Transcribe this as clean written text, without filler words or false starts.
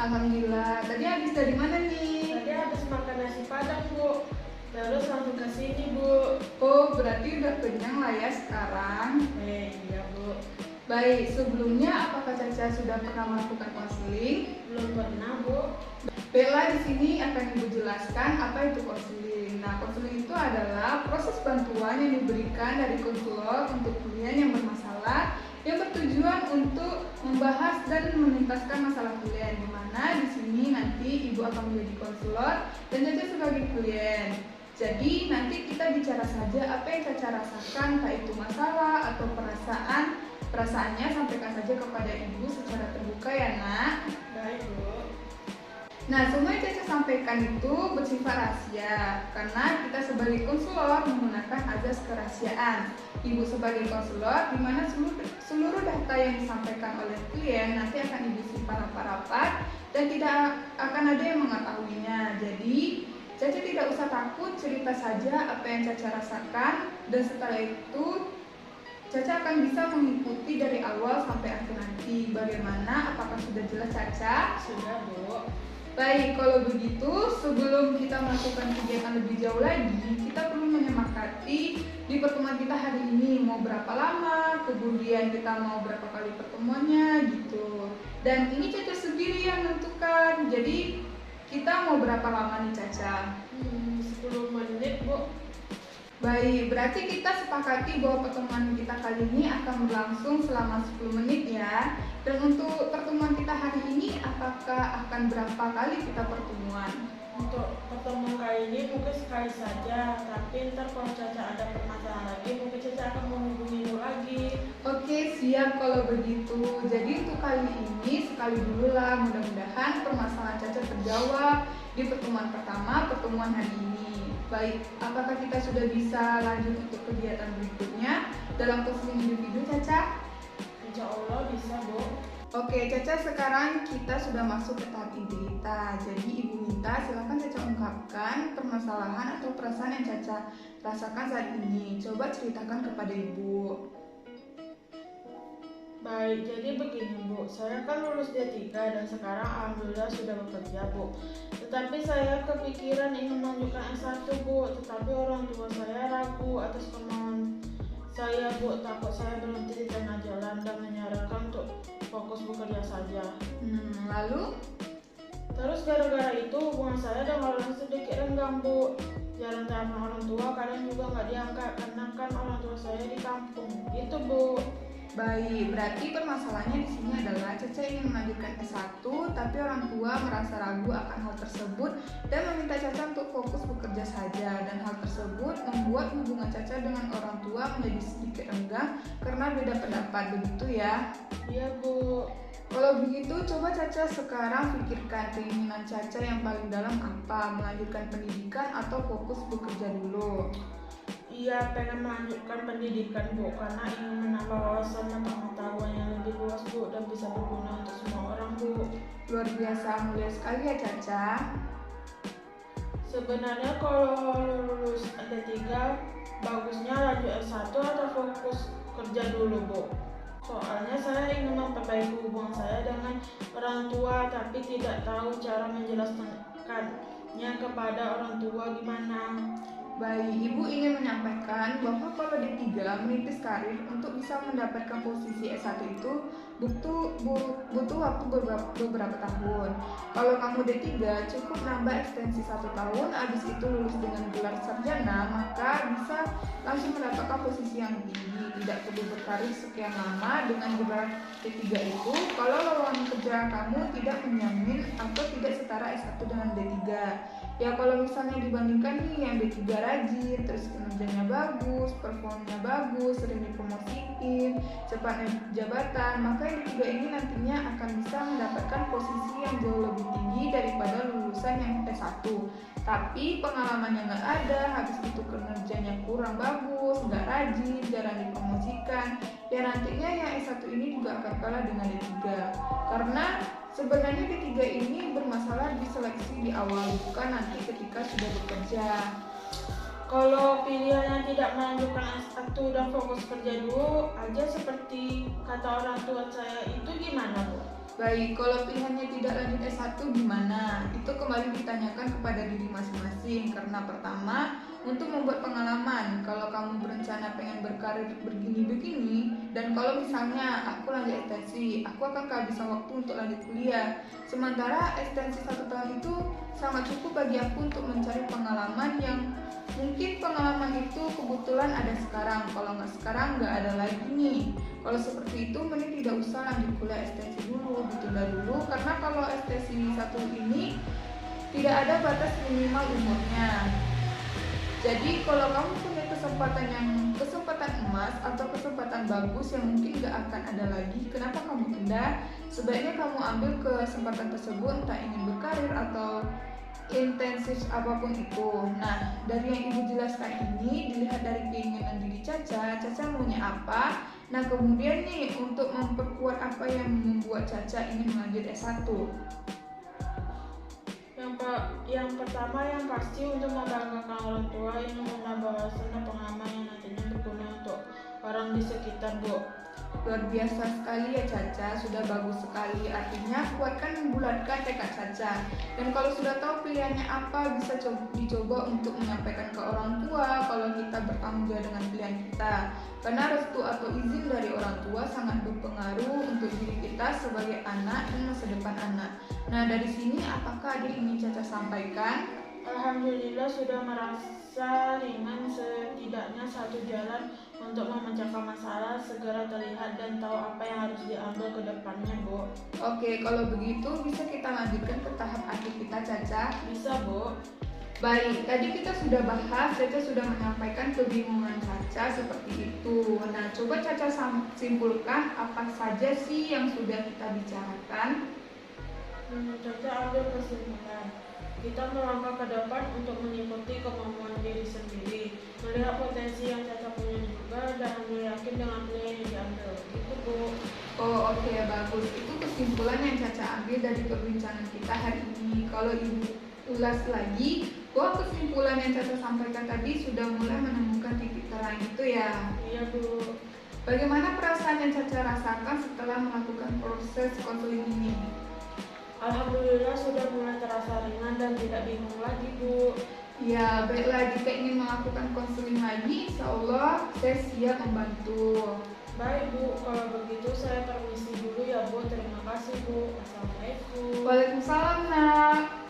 Alhamdulillah. Tadi habis dari mana nih? Tadi habis makan nasi padang, Bu. Terus langsung ke sini, Bu. Oh, berarti udah kenyang lah ya sekarang. Iya, Bu. Baik, sebelumnya apakah Caca sudah pernah melakukan konseling? Belum pernah, Bu. Bella di sini akan Ibu jelaskan apa itu konseling. Nah, konseling itu adalah proses bantuan yang diberikan dari konselor untuk klien yang bermasalah yang bertujuan untuk membahas dan menuntaskan masalah klien, di mana di sini nanti Ibu akan menjadi konselor dan Caca sebagai klien. Jadi nanti kita bicara saja apa yang Caca rasakan, entah itu masalah atau perasaannya sampaikan saja kepada Ibu secara terbuka ya nak. Baik, Bu. Nah, semua yang Caca sampaikan itu bersifat rahasia karena kita sebagai konselor menggunakan azas kerahasiaan. Ibu sebagai konselor, di mana seluruh data yang disampaikan oleh klien nanti akan Ibu simpan rapat-rapat dan tidak akan ada yang mengetahuinya. Jadi, Caca tidak usah takut, cerita saja apa yang Caca rasakan dan setelah itu Caca akan bisa mengikuti dari awal sampai akhir nanti. Bagaimana? Apakah sudah jelas Caca? Sudah, Bu. Baik, kalau begitu sebelum kita melakukan kegiatan lebih jauh lagi, kita perlu menyepakati di pertemuan kita hari ini mau berapa lama, kemudian kita mau berapa kali pertemuannya gitu. Dan ini Caca sendiri yang menentukan. Jadi kita mau berapa lama nih Caca? 10 menit, Bu. Baik, berarti kita sepakati bahwa pertemuan kita kali ini akan berlangsung selama 10 menit ya. Dan untuk pertemuan kita hari ini, apakah akan berapa kali kita pertemuan? Untuk pertemuan kali ini mungkin sekali saja, tapi ntar kalau Caca ada permasalahan lagi, mungkin Caca akan menghubungi Ibu lagi. Oke, siap kalau begitu. Jadi untuk kali ini, sekali dulu lah, mudah-mudahan permasalahan Caca terjawab di pertemuan pertama, pertemuan hari ini. Baik, apakah kita sudah bisa lanjut untuk kegiatan berikutnya dalam konseling individu Caca? Insya Allah bisa, Bu. Oke, Caca, sekarang kita sudah masuk ke tahap inti kita. Jadi Ibu minta silakan Caca ungkapkan permasalahan atau perasaan yang Caca rasakan saat ini. Coba ceritakan kepada Ibu. Baik, jadi begini, Bu. Saya kan lulus D3 dan sekarang alhamdulillah sudah bekerja, Bu. Tetapi saya kepikiran ingin melanjutkan S1, Bu. Tetapi orang tua saya ragu atas kemauan saya, Bu. Takut saya berhenti di tengah jalan dan menyarankan untuk fokus bekerja saja. Lalu? Terus gara-gara itu hubungan saya dengan orang sedikit renggang, Bu. Jarang telepon orang tua, kadang juga nggak diangkat karena kan orang tua saya di kampung. Gitu, Bu. Baik, berarti permasalahannya di sini adalah Caca ingin melanjutkan S1, tapi orang tua merasa ragu akan hal tersebut dan meminta Caca untuk fokus bekerja saja. Dan hal tersebut membuat hubungan Caca dengan orang tua menjadi sedikit renggang karena beda pendapat, begitu ya? Iya, Bu. Kalau begitu, coba Caca sekarang pikirkan keinginan Caca yang paling dalam apa? Melanjutkan pendidikan atau fokus bekerja dulu? Iya, pengen melanjutkan pendidikan, Bu, karena ingin menambah wawasan dan pengetahuan yang lebih luas, Bu, dan bisa berguna untuk semua orang, Bu. Luar biasa, mulia sekali ya Caca. Sebenarnya kalau lulus D3, bagusnya lanjut S1 atau fokus kerja dulu, Bu. Soalnya saya ingin memperbaiki hubungan saya dengan orang tua, tapi tidak tahu cara menjelaskannya kepada orang tua gimana. Baik, Ibu ingin menyampaikan bahwa kalau D3 menitis karir untuk bisa mendapatkan posisi S1 itu butuh waktu beberapa tahun. Kalau kamu D3 cukup nambah ekstensi 1 tahun, habis itu lulus dengan gelar sarjana, maka bisa langsung mendapatkan posisi yang tinggi. Tidak perlu berkarir sekian lama dengan gelar D3 itu kalau lowongan kerja kamu tidak menjamin atau tidak setara S1 dengan D3. Ya kalau misalnya dibandingkan nih yang D3 rajin, terus kinerjanya bagus, performanya bagus, sering dipromosiin, cepat naik jabatan, maka yang D3 ini nantinya akan bisa mendapatkan posisi yang jauh lebih tinggi daripada lulusan yang S1. Tapi pengalamannya nggak ada, habis itu kinerjanya kurang bagus, nggak rajin, jarang dipromosikan, ya nantinya yang S1 ini juga akan kalah dengan D3. Karena sebenarnya D3 ini bermasalah di seleksi di awal, bukan nanti ketika sudah bekerja. Kalau pilihannya tidak melanjutkan S1 dan fokus kerja dulu aja seperti kata orang tua saya itu gimana, Bu? Baik, kalau pilihannya tidak lanjut S1 gimana? Itu kembali ditanyakan kepada diri masing-masing. Karena pertama, untuk membuat pengalaman. Kalau kamu berencana pengen berkarir begini-begini, dan kalau misalnya aku lanjut ekstensi, aku akan kehabisan waktu untuk lanjut kuliah. Sementara ekstensi 1 tahun itu sangat cukup bagi aku untuk mencari pengalaman yang mungkin pengalaman itu kebetulan ada sekarang. Kalau nggak sekarang nggak ada lagi nih. Kalau seperti itu mending tidak usah lanjut kuliah ekstensi dulu, ditunda dulu. Karena kalau ekstensi 1 ini tidak ada batas minimal umurnya. Jadi kalau kamu punya kesempatan emas atau kesempatan bagus yang mungkin gak akan ada lagi, kenapa kamu tunda? Sebaiknya kamu ambil kesempatan tersebut, entah ingin berkarir atau intensif apapun itu. Nah, dari yang ibu jelaskan ini dilihat dari keinginan diri Caca maunya apa. Nah, kemudian nih untuk memperkuat apa yang membuat Caca ingin melanjut S1. Yang pertama yang pasti untuk membanggakan orang tua, ingin menambah wawasan dan pengalaman yang nantinya berguna untuk orang di sekitar, Bu. Luar biasa sekali ya Caca, sudah bagus sekali. Artinya kuatkan bulatkan tekad Caca. Dan kalau sudah tahu pilihannya apa, bisa dicoba untuk menyampaikan ke orang tua kalau kita bertanggung jawab dengan pilihan kita. Karena restu atau izin dari orang tua sangat berpengaruh untuk diri kita sebagai anak dan masa depan anak. Nah, dari sini apakah ada yang ingin Caca sampaikan? Alhamdulillah sudah merasa ringan, setidaknya satu jalan untuk memecahkan masalah segera terlihat dan tahu apa yang harus diambil ke depannya, Bu. Oke, kalau begitu bisa kita lanjutkan ke tahap akhir kita, Caca. Bisa, Bu. Baik, tadi kita sudah bahas, Caca sudah menyampaikan kebingungan Caca seperti itu. Nah, coba Caca simpulkan apa saja sih yang sudah kita bicarakan. Caca ambil kesimpulan. Kita melangkah ke depan untuk mengikuti kemampuan diri sendiri, melihat potensi yang Caca punya juga, dan yakin dengan pilihan yang diambil. Itu, Bu. Oh, oke, bagus. Itu kesimpulan yang Caca ambil dari perbincangan kita hari ini. Kalau Ibu ulas lagi, bahwa kesimpulan yang Caca sampaikan tadi sudah mulai menemukan titik terang itu ya. Iya, Bu. Bagaimana perasaan yang Caca rasakan setelah melakukan proses konseling ini? Alhamdulillah sudah mulai terasa ringan dan tidak bingung lagi, Bu. Ya, baiklah, jika ingin melakukan konseling lagi, insya Allah saya siap membantu. Baik, Bu, kalau begitu saya permisi dulu ya, Bu. Terima kasih, Bu. Assalamualaikum. Waalaikumsalam, Nak.